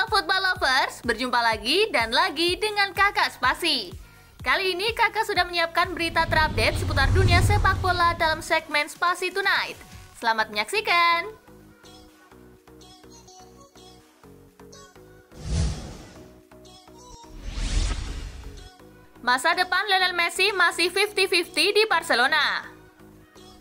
Halo football lovers, berjumpa lagi dan lagi dengan Kakak Spasi. Kali ini Kakak sudah menyiapkan berita terupdate seputar dunia sepak bola dalam segmen Spasi Tonight. Selamat menyaksikan. Masa depan Lionel Messi masih 50-50 di Barcelona.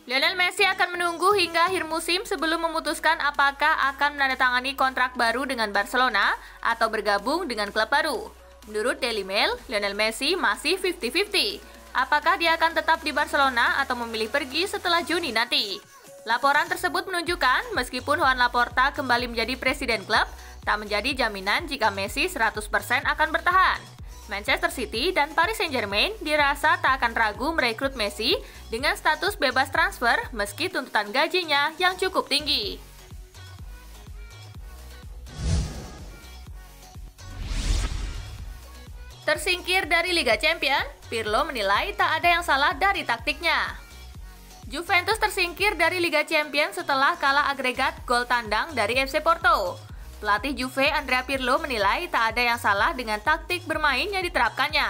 Lionel Messi akan menunggu hingga akhir musim sebelum memutuskan apakah akan menandatangani kontrak baru dengan Barcelona atau bergabung dengan klub baru. Menurut Daily Mail, Lionel Messi masih 50-50. Apakah dia akan tetap di Barcelona atau memilih pergi setelah Juni nanti? Laporan tersebut menunjukkan meskipun Joan Laporta kembali menjadi presiden klub, tak menjadi jaminan jika Messi 100% akan bertahan. Manchester City dan Paris Saint-Germain dirasa tak akan ragu merekrut Messi dengan status bebas transfer meski tuntutan gajinya yang cukup tinggi. Tersingkir dari Liga Champions, Pirlo menilai tak ada yang salah dari taktiknya. Juventus tersingkir dari Liga Champions setelah kalah agregat gol tandang dari FC Porto. Pelatih Juve Andrea Pirlo menilai tak ada yang salah dengan taktik bermain yang diterapkannya.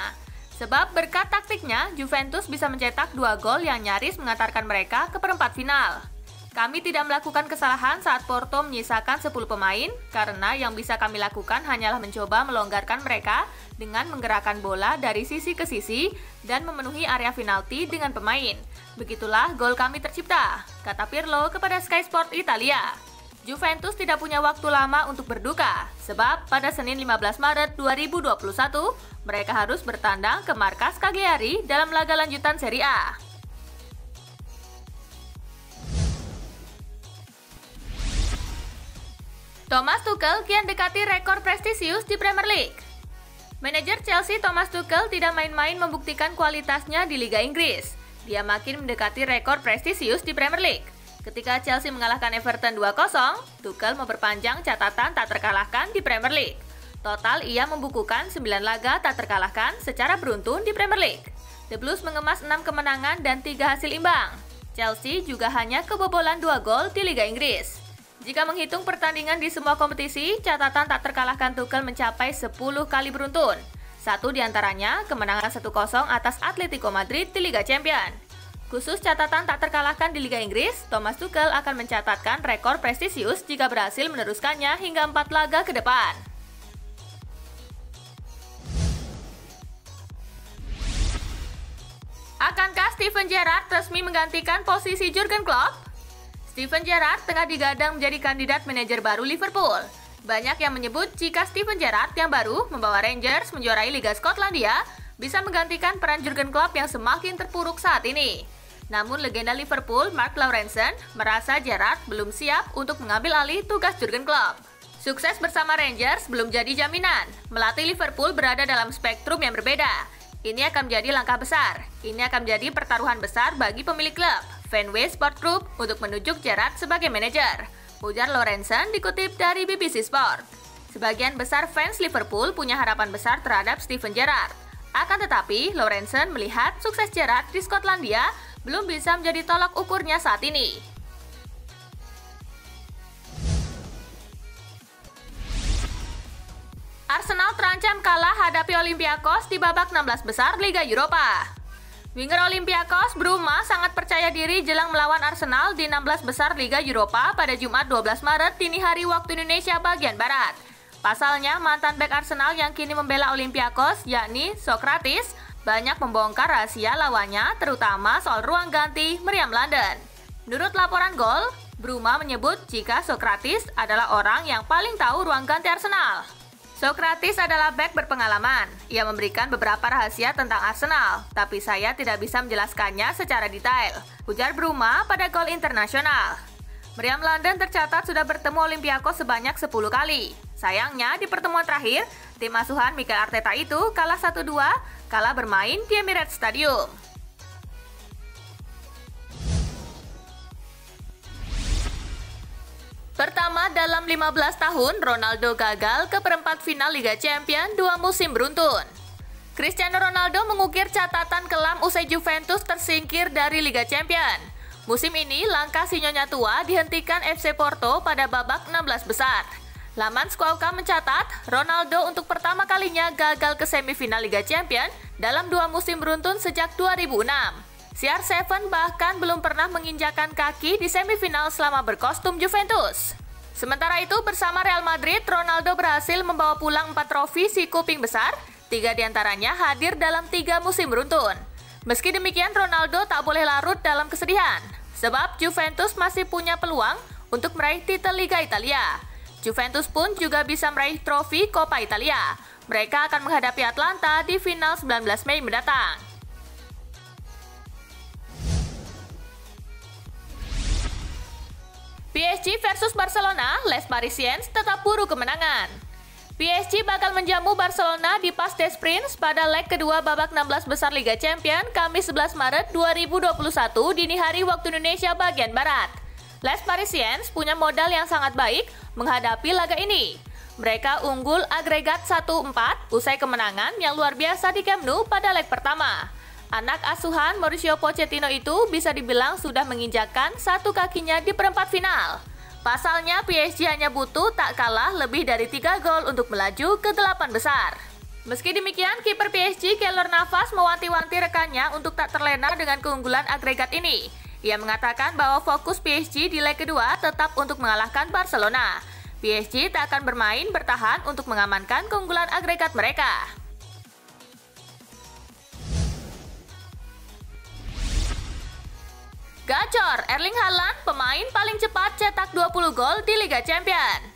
Sebab berkat taktiknya, Juventus bisa mencetak 2 gol yang nyaris mengantarkan mereka ke perempat final. Kami tidak melakukan kesalahan saat Porto menyisakan 10 pemain, karena yang bisa kami lakukan hanyalah mencoba melonggarkan mereka dengan menggerakkan bola dari sisi ke sisi dan memenuhi area penalti dengan pemain. Begitulah gol kami tercipta, kata Pirlo kepada Sky Sport Italia. Juventus tidak punya waktu lama untuk berduka, sebab pada Senin 15 Maret 2021, mereka harus bertandang ke markas Cagliari dalam laga lanjutan Serie A. Thomas Tuchel kian dekati rekor prestisius di Premier League. Manajer Chelsea Thomas Tuchel tidak main-main membuktikan kualitasnya di Liga Inggris. Dia makin mendekati rekor prestisius di Premier League. Ketika Chelsea mengalahkan Everton 2-0, Tuchel memperpanjang catatan tak terkalahkan di Premier League. Total ia membukukan 9 laga tak terkalahkan secara beruntun di Premier League. The Blues mengemas 6 kemenangan dan 3 hasil imbang. Chelsea juga hanya kebobolan 2 gol di Liga Inggris. Jika menghitung pertandingan di semua kompetisi, catatan tak terkalahkan Tuchel mencapai 10 kali beruntun. Satu diantaranya kemenangan 1-0 atas Atletico Madrid di Liga Champions. Khusus catatan tak terkalahkan di Liga Inggris, Thomas Tuchel akan mencatatkan rekor prestisius jika berhasil meneruskannya hingga 4 laga ke depan. Akankah Steven Gerrard resmi menggantikan posisi Jurgen Klopp? Steven Gerrard tengah digadang menjadi kandidat manajer baru Liverpool. Banyak yang menyebut jika Steven Gerrard yang baru membawa Rangers menjuarai Liga Skotlandia bisa menggantikan peran Jurgen Klopp yang semakin terpuruk saat ini. Namun legenda Liverpool Mark Lawrenson merasa Gerrard belum siap untuk mengambil alih tugas Jurgen Klopp. Sukses bersama Rangers belum jadi jaminan. Melatih Liverpool berada dalam spektrum yang berbeda. Ini akan menjadi langkah besar. Ini akan menjadi pertaruhan besar bagi pemilik klub, Fenway Sport Group, untuk menunjuk Gerrard sebagai manajer, ujar Lawrenson dikutip dari BBC Sport. Sebagian besar fans Liverpool punya harapan besar terhadap Steven Gerrard. Akan tetapi, Lawrenson melihat sukses Gerrard di Skotlandia belum bisa menjadi tolak ukurnya saat ini. Arsenal terancam kalah hadapi Olympiakos di babak 16 besar Liga Eropa. Winger Olympiakos Bruma sangat percaya diri jelang melawan Arsenal di 16 besar Liga Eropa pada Jumat 12 Maret dini hari waktu Indonesia bagian Barat. Pasalnya, mantan bek Arsenal yang kini membela Olympiakos, yakni Sokratis, banyak membongkar rahasia lawannya, terutama soal ruang ganti Meriam London. Menurut laporan Gol, Bruma menyebut jika Sokratis adalah orang yang paling tahu ruang ganti Arsenal. Sokratis adalah bek berpengalaman. Ia memberikan beberapa rahasia tentang Arsenal, tapi saya tidak bisa menjelaskannya secara detail, ujar Bruma pada Gol Internasional. Meriam London tercatat sudah bertemu Olympiakos sebanyak 10 kali. Sayangnya, di pertemuan terakhir, tim asuhan Mikel Arteta itu kalah 1-2 kala bermain di Emirates Stadium. Pertama dalam 15 tahun, Ronaldo gagal ke perempat final Liga Champions 2 musim beruntun. Cristiano Ronaldo mengukir catatan kelam usai Juventus tersingkir dari Liga Champions. Musim ini, langkah si Nyonya Tua dihentikan FC Porto pada babak 16 besar. Laman Squawka mencatat, Ronaldo untuk pertama kalinya gagal ke semifinal Liga Champions dalam 2 musim beruntun sejak 2006. CR7 bahkan belum pernah menginjakan kaki di semifinal selama berkostum Juventus. Sementara itu, bersama Real Madrid, Ronaldo berhasil membawa pulang 4 trofi si kuping besar, 3 diantaranya hadir dalam 3 musim beruntun. Meski demikian, Ronaldo tak boleh larut dalam kesedihan, sebab Juventus masih punya peluang untuk meraih titel Liga Italia. Juventus pun juga bisa meraih trofi Coppa Italia. Mereka akan menghadapi Atlanta di final 19 Mei mendatang. PSG versus Barcelona, Les Parisiens tetap buru kemenangan. PSG bakal menjamu Barcelona di Parc des Princes pada leg kedua babak 16 besar Liga Champions Kamis 11 Maret 2021 dini hari waktu Indonesia bagian Barat. Les Parisiens punya modal yang sangat baik menghadapi laga ini. Mereka unggul agregat 1-4 usai kemenangan yang luar biasa di Camp Nou pada leg pertama. Anak asuhan Mauricio Pochettino itu bisa dibilang sudah menginjakkan 1 kakinya di perempat final. Pasalnya PSG hanya butuh tak kalah lebih dari 3 gol untuk melaju ke 8 besar. Meski demikian, kiper PSG Keylor Navas mewanti-wanti rekannya untuk tak terlena dengan keunggulan agregat ini. Ia mengatakan bahwa fokus PSG di leg kedua tetap untuk mengalahkan Barcelona. PSG tak akan bermain bertahan untuk mengamankan keunggulan agregat mereka. Gacor, Erling Haaland pemain paling cepat cetak 20 gol di Liga Champions.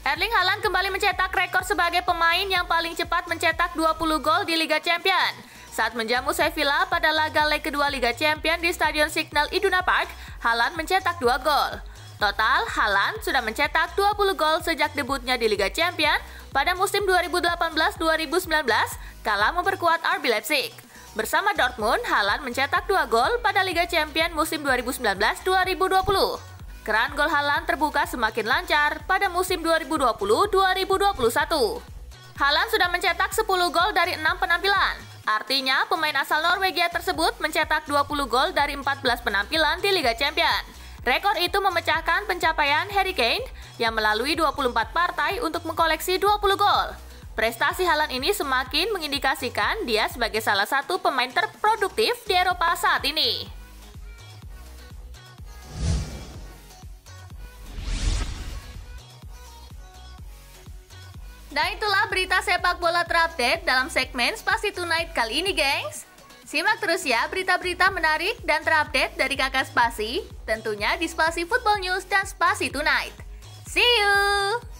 Erling Haaland kembali mencetak rekor sebagai pemain yang paling cepat mencetak 20 gol di Liga Champions. Saat menjamu Sevilla pada laga leg kedua Liga Champions di Stadion Signal Iduna Park, Haaland mencetak 2 gol. Total, Haaland sudah mencetak 20 gol sejak debutnya di Liga Champions pada musim 2018-2019 kala memperkuat RB Leipzig. Bersama Dortmund, Haaland mencetak 2 gol pada Liga Champions musim 2019-2020. Keran gol Haaland terbuka semakin lancar pada musim 2020-2021. Haaland sudah mencetak 10 gol dari 6 penampilan. Artinya, pemain asal Norwegia tersebut mencetak 20 gol dari 14 penampilan di Liga Champions. Rekor itu memecahkan pencapaian Harry Kane yang melalui 24 partai untuk mengkoleksi 20 gol. Prestasi Haaland ini semakin mengindikasikan dia sebagai salah satu pemain terproduktif di Eropa saat ini. Nah, itulah berita sepak bola terupdate dalam segmen Spasi Tonight kali ini, gengs. Simak terus ya berita-berita menarik dan terupdate dari Kakak Spasi, tentunya di Spasi Football News dan Spasi Tonight. See you!